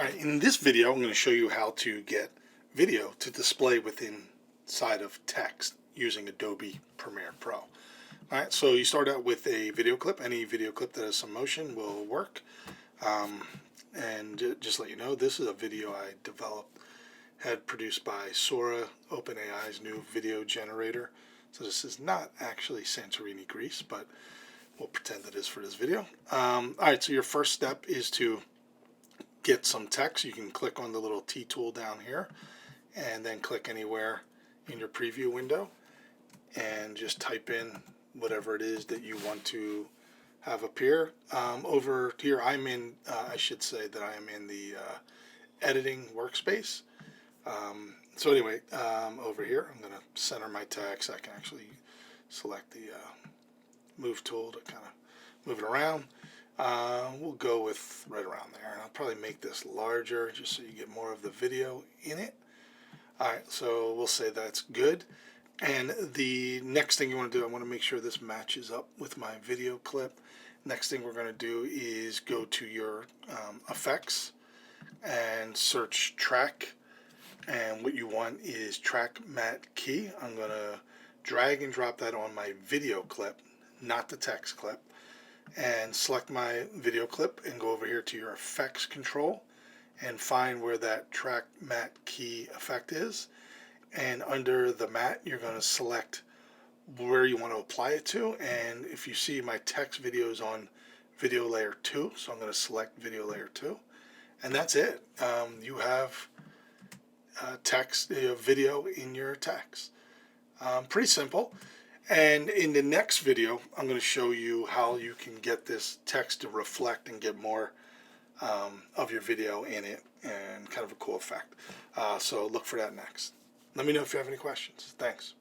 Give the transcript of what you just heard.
All right, in this video, I'm going to show you how to get video to display inside of text using Adobe Premiere Pro. All right, so you start out with a video clip. Any video clip that has some motion will work. And just let you know, this is a video I had produced by Sora, OpenAI's new video generator. So this is not actually Santorini, Greece, but we'll pretend it is for this video. All right, so your first step is to get some text. You can click on the little T tool down here and then click anywhere in your preview window and just type in whatever it is that you want to have appear. Over here, I should say that I am in the editing workspace. So anyway, over here, I'm going to center my text. I can actually select the move tool to kind of move it around. We'll go with right around there. And I'll probably make this larger just so you get more of the video in it. Alright, so we'll say that's good. And the next thing you want to do, I want to make sure this matches up with my video clip. Next thing we're going to do is go to your effects and search track. And what you want is track matte key. I'm going to drag and drop that on my video clip, not the text clip. And select my video clip and go over here to your effects control and find where that track matte key effect is. And under the matte, you're going to select where you want to apply it to. And if you see, my text video is on video layer 2, so I'm going to select video layer 2. And that's it. You have text, video in your text. Pretty simple. And in the next video, I'm going to show you how you can get this text to reflect and get more of your video in it, and kind of a cool effect. So look for that next. Let me know if you have any questions. Thanks.